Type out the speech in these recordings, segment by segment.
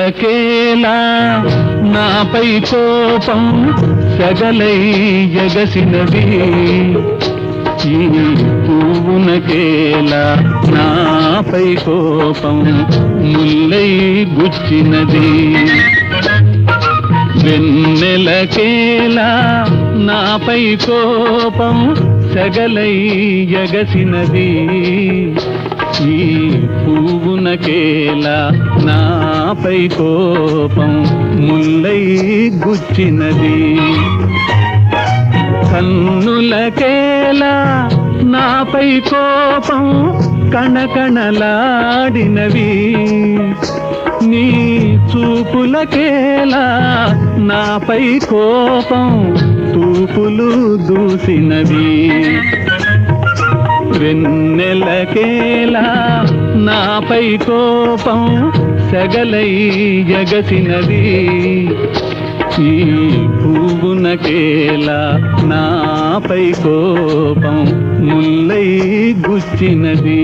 వెన్నెలకేలా నాపై కోపం సగలై ఎగసినది ఈ పువ్వునకేలా నాపై కోపం ముల్లై గుచ్చినది వెన్నెలకేలా నాపై కోపం సగలై ఎగసినది ఈ పువ్వునకేలా నాపై కోపం ముల్లై గుచ్చినది కన్నులకేలా నాపై కోపం కణకణలాడినవి నీ చూపులకేలా నాపై కోపం తూపులు దూసినవి వెన్నెలకేలా నాపై కోపం సగలై ఎగసినది ఈ పువ్వునకేలా నాపై కోపం ముల్లై గుచ్చినది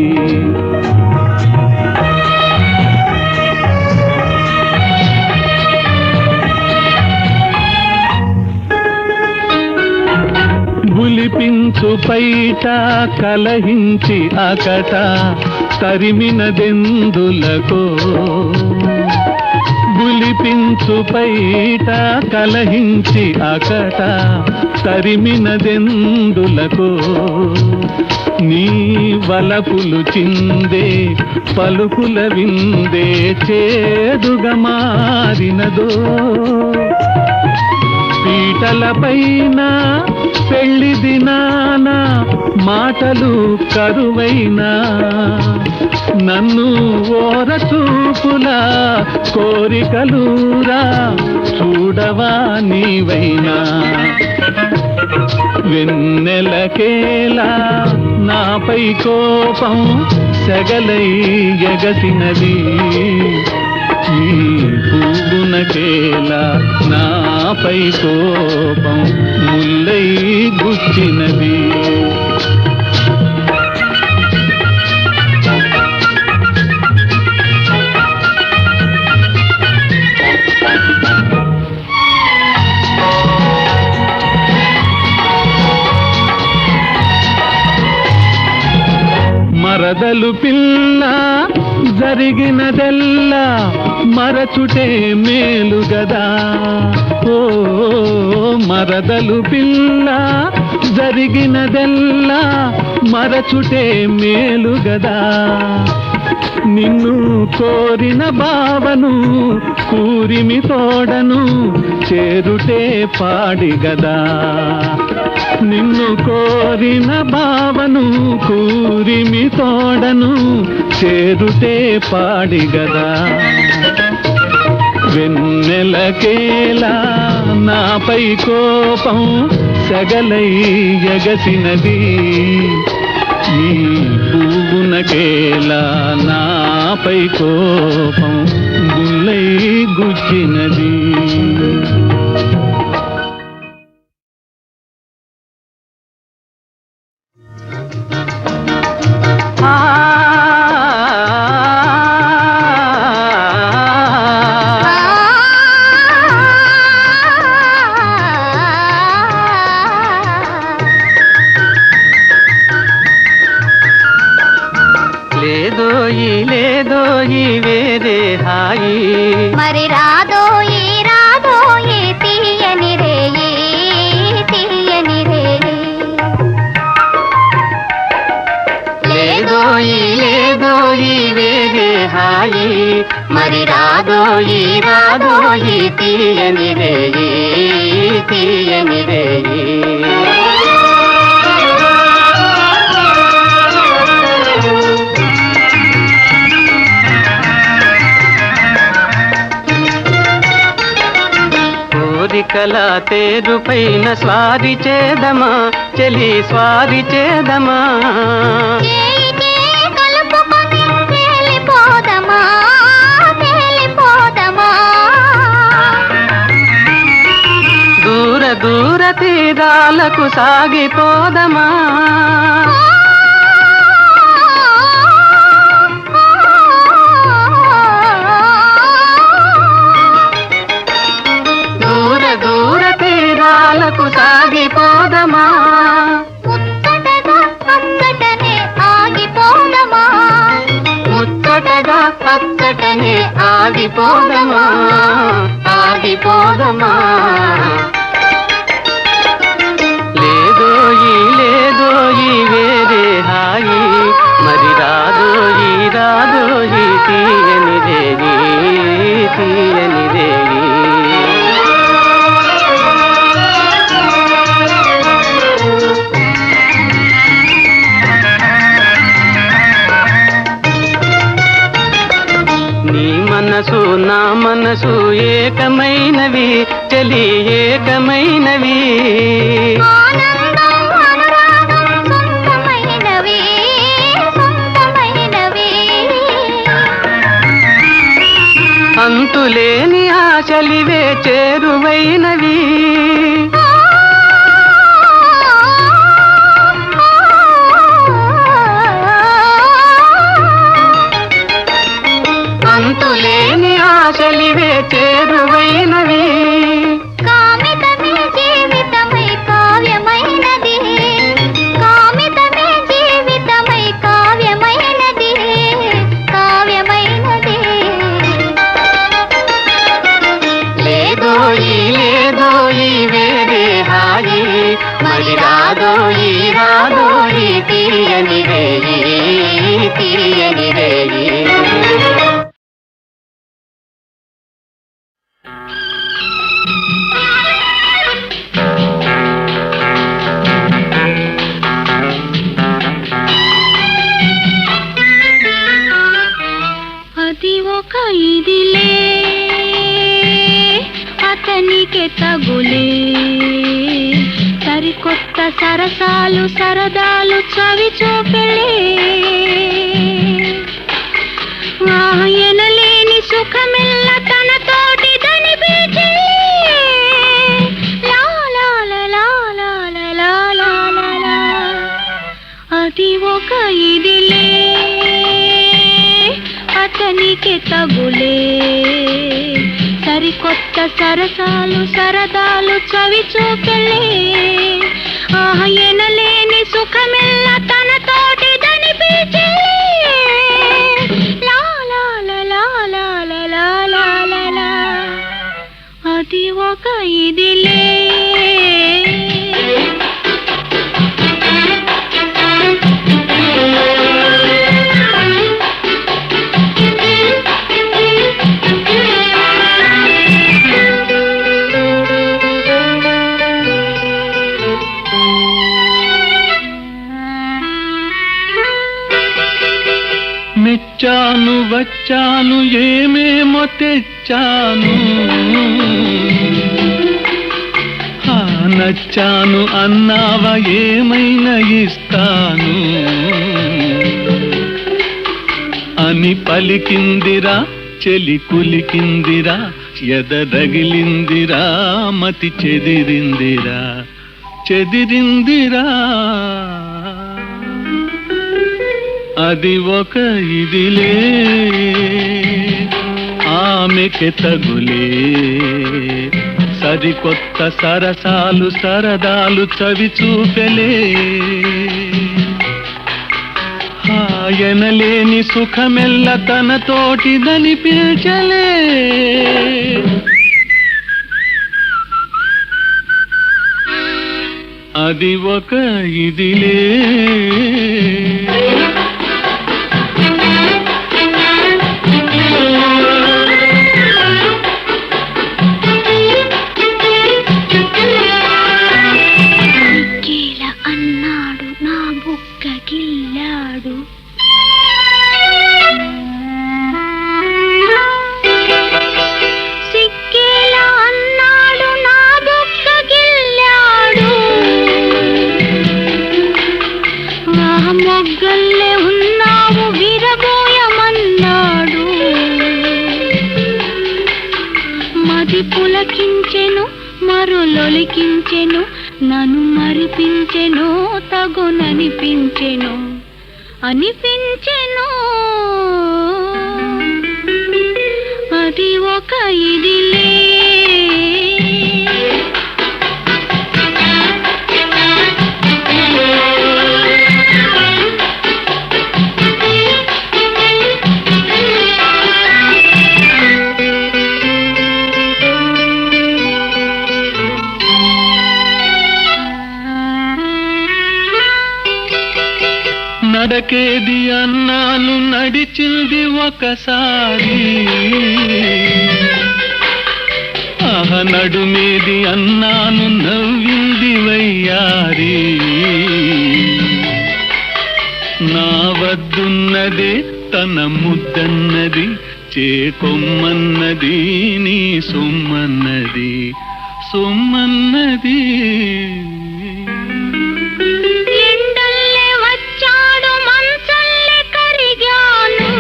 గులిపించు పైట కలహించి అకట తరిమినదెందులకో గులిపించు పైట కలహించి అకట తరిమినదెందులకో నీ వలపులు చిందే పలుకుల విందే చేదుగా మారినదో పీటలపైన పెళ్లి దినాన మాటలు కరువైనా నన్ను ఓర చూపులా కోరికలురా చూడవా నీవైనా వెన్నెలకేలా నాపై కోపం సగలై ఎగసినది ఈ పువ్వునకేలా నాపై కోపం ముల్లై గుచ్చినది మరదలు పిల్ల జరిగినదెల్లా మరచుటే మేలు గదా ఓ మరదలు పిల్ల జరిగినదెల్లా మరచుటే మేలు గదా నిన్ను కోరిన బావను కూరిమి తోడను చేరుటే పాడిగదా నిన్ను కోరిన బావను కూరిమి తోడను చేరుటే పాడిగదా వెన్నెలకేలా నాపై కోపం సగలై ఎగసినది ఈ పువ్వునకేలా నాపై కోపం ముల్లై గుచ్చినది లేదోయి వేరే హాయి మరి రాదోయి తీయని రేయి లేదోయి వేరే హాయి మరి రాదోయి తీయని రేయి కోరికల తేరు పైన స్వారి చేదమా చెలి స్వారి చేదమా దూర దూర తీరాలకు సాగిపోదమా ఆగిపోదమా ఆగిపోదమా లేదోయి వేరే హాయి మరి రాదోయి తీయని రేగి తీయని రేగి నీ మనసు నా మనసు ఏకమైనవి చలి ఏకమైనవి అంతులేని ఆశలివే చేరువైనవి అంతులేని ఆశలివే చేరువైనవి కామితమే జీవితమై కావ్యమైనది కామితమే జీవితమై కావ్యమైనది కావ్యమైనది లేదోయి వేరే హాయి మరి రాదోయి తీయని రేగి తీయని రేగి అది ఒక ఇదిలే అతనికి తగులే సరికొత్త సరసాలు సరదాలు చవి చూపెళ్ళే ఆయనలేని సుఖమెల్ల తన తోటి దనిపించే అది ఒక ఇదిలే అతనికి తగులే సరికొత్త సరసాలు సరదాలు చవి చూపెళ్ళే ఆయనలేని సుఖమెల్ల తన తోటి దనిపించే అది ఒక ఇదిలే మెచ్చాను వచ్చాను ఏమేమో తెచ్చాను నచ్చాను అన్నావా ఏమైనా ఇస్తాను అని పలికిందిరా చెలి కులికిందిరా ఎదరగిలిందిరా మతి చెదిరిందిరా అది ఒక ఇదిలే ఆమెకి తగులే సరికొత్త సరసాలు సరదాలు చవి చూపెలే ఆయనలేని సుఖమెల్ల తన తోటిదని పిల్చలే అది ఒక ఇదిలే అన్నాడు నా బుక్క గిల్లాడు సిక్కేలా అన్నాడు నా బుక్క గిల్లాడు మొగ్గల్లే ఉన్నావు విరబోయమన్నాడు మది పులకించెను మరులొలికించెను నన్ను మరిపించెను తగుననిపించెను అనిపించెను అది ఒక ఇదిలే నడకేది అన్నాను నడిచింది ఒకసారి, ఆహ నడుమేది అన్నాను నవ్వింది వయ్యారి. నా వద్దున్నది తన ముద్దన్నది, చేకొమ్మన్నది నీ సొమ్మన్నది సొమ్మన్నది. ఎండల్లే వచ్చాడు మంచల్లే కరిగాను,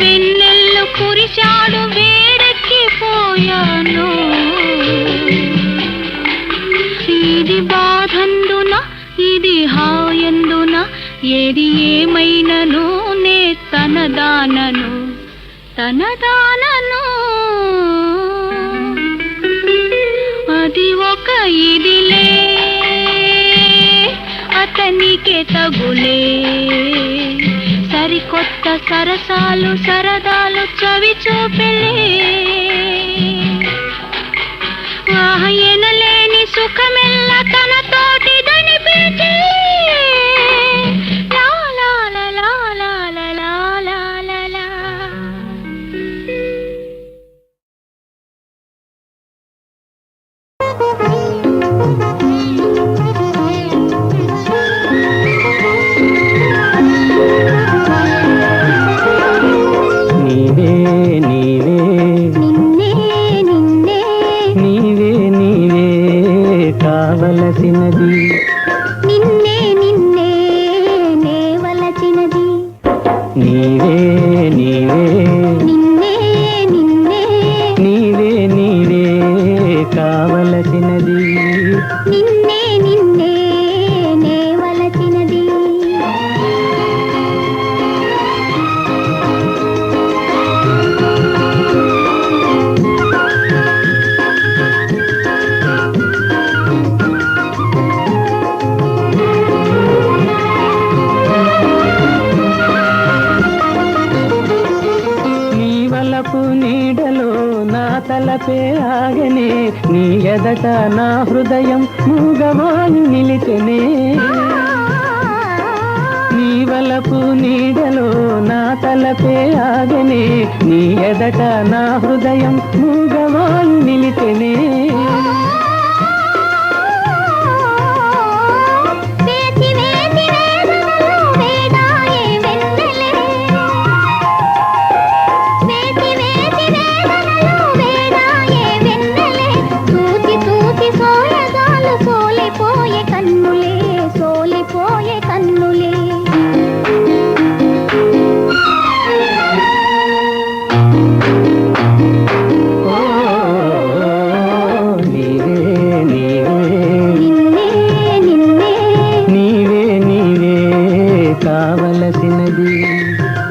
వెన్నెల్లు కురిశాడు వేడెక్కిపోయాను. ఇది బాధందున ఇది హాయందున, ఏది ఏమైనను నే తనదానను తనదానను. అది ఒక ఇదిలే అతనికే తగులే, సరికొత్త సరసాలు సరదాలు చవి చూపెలే. ఎనలేని సుఖమెల్ల తన తోటి దనిపించి, లా లా లా లా లా లా లా లా లా లా. నీవే నీవే నిన్నే నిన్నే నీవే నీవే కావలసినది, నిన్నే నిన్నే నేవలచినది. నీవే నీవే నిన్నే నిన్నే నీవే నీవే కావలసినది, నిన్నే నిన్నే నేవలచినది. నీ వలపు నీడలో నా తలపే ఆగనే, నీ ఎదట నా హృదయం మూగవాయి నిలిచెనే. నీ వలపు నీడలో నా తలపే ఆగనే, నీ ఎదట నా హృదయం మూగవాయి నిలిచెనే. వేచి వేచి వేదనలు వేదాయే వెన్నెలే, వేచి వేచి వేదనలు వేదాయే వెన్నెలే. చూచి చూచి సోయగాలు సోలిపోయే కన్నులే, సోలిపోయే కన్నులే. ఓ నీవే నీవే నిన్నే నిన్నే నీవే నీవే కావలసినది.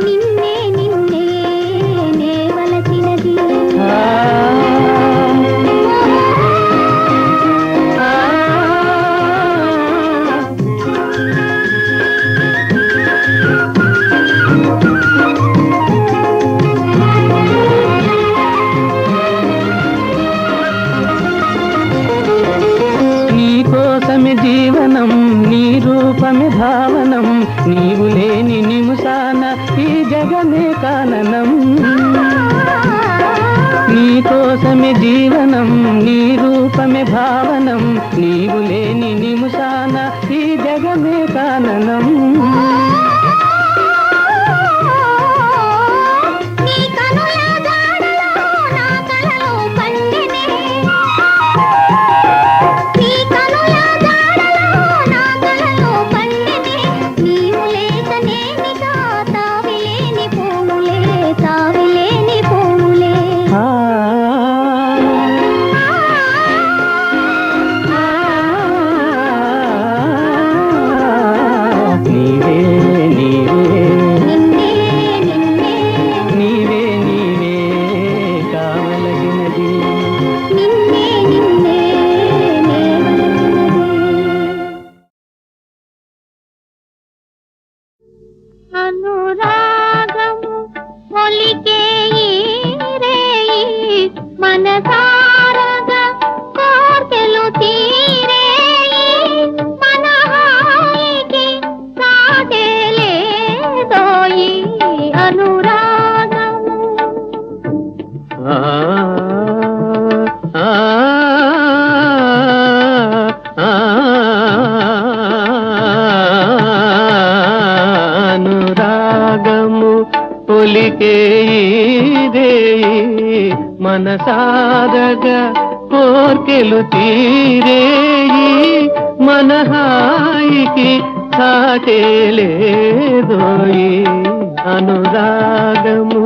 నిన్నే నిన్నే నేవలచినది. ఆ నీ కోసమే జీవనం, నీ రూపమే భావనం, నీవు లేని నిముసాన ఈ జగమే కాననం. నీ కోసమే జీవనం, నీ రూపమే భావనం, నీవు లేని నిముసాన ఈ జగమే కాననం. నీ కనుల జాడలో నా కలలు పండినే, నీ కనుల జాడలో నా కలలు పండినే. నీవు లేక నేనిగా తావిలేని పూములే, తావిలేని పూములే. ఆ నీవే ఒలికే మనసారగా కోర్కెలు తీరేయి మన హాయికి సాటేలేదోయి అనురాగము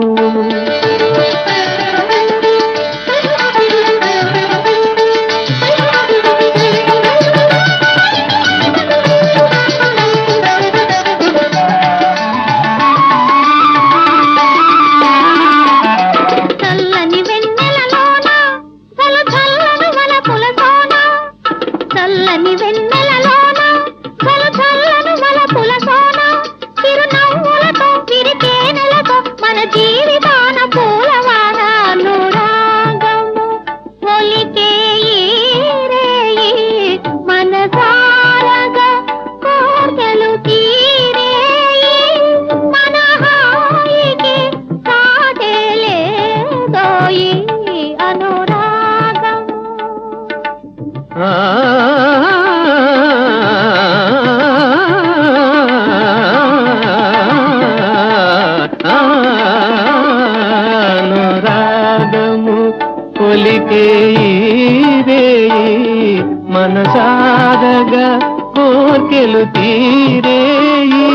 మనసారగా కోర్కెలు తీరేయి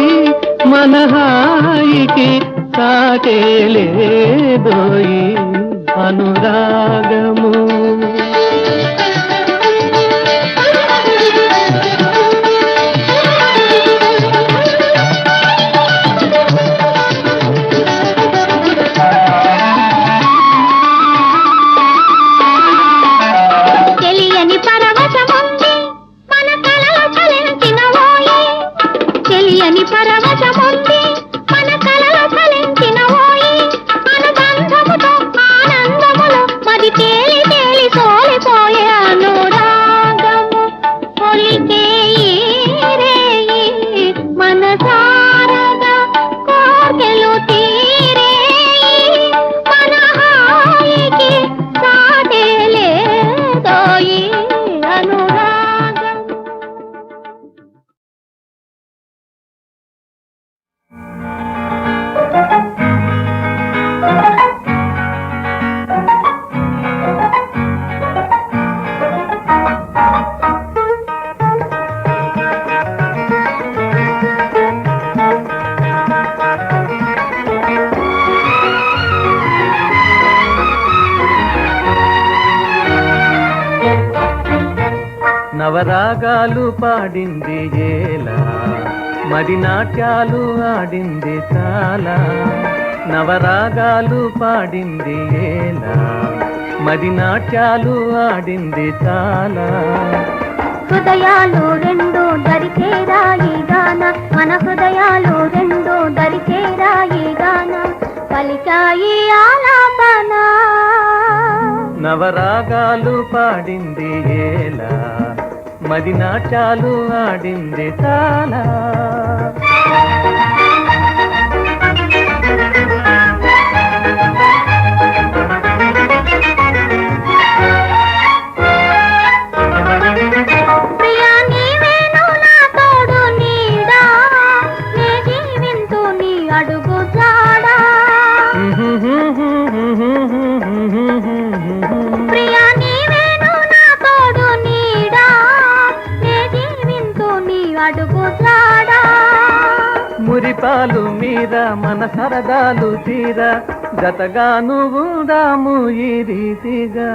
మన హాయికి సాటేలేదోయి అనురాగము నవరాగాలు పాడింది ఏలా మది నాట్యాలు ఆడింది చాలా నవరాగాలు పాడింది ఏలా మది నాట్యాలు ఆడింది చాలా హృదయాలు రెండు దరిచేరాయి గాన మన హృదయాలు రెండు దరిచేరాయి గాన పలికాయి ఆలాపన నవరాగాలు పాడింది ఏలా మది నాట్యాలు ఆడింది చాలా మురిపాలు మీర మన సరదాలు తీర జతగాను ఉందాము ఈ రీతిగా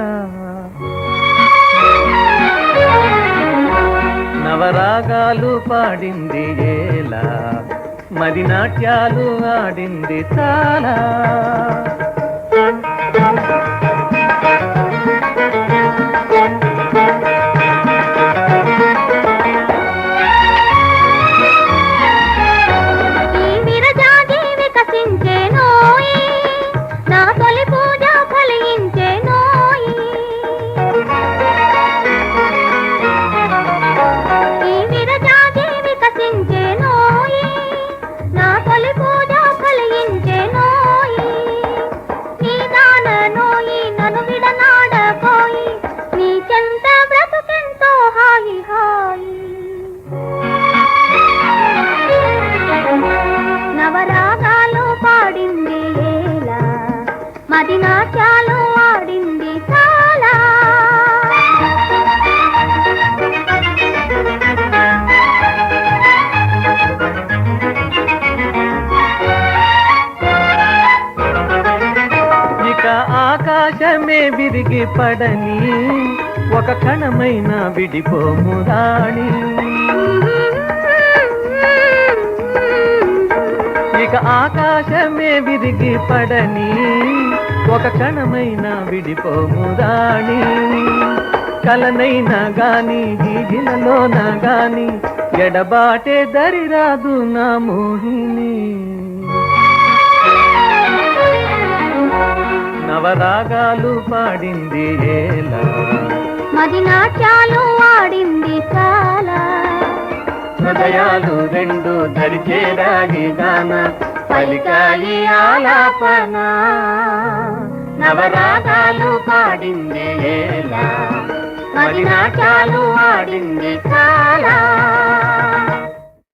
నవరాగాలు పాడింది ఏలా మది నాట్యాలు ఆడింది చాలా పూజ ఫలించే నోయి ఆకాశమే విరిగి పడని ఒక క్షణమైన విడిపోము రాణి ఇక ఆకాశమే విరిగి పడని ఒక క్షణమైన విడిపోము రాణి కలనైనా గాని గీజిలలోన గాని ఎడబాటే దరిరాదు నా మోహిని నవరాగాలు పాడింది ఏలా మది నాట్యాలు ఆడింది చాలా హృదయాలు రెండు దరిచేరాగి గాన పలికాయి ఆలాపన నవరాగాలు పాడింది ఏలా మది నాట్యాలు ఆడింది చాలా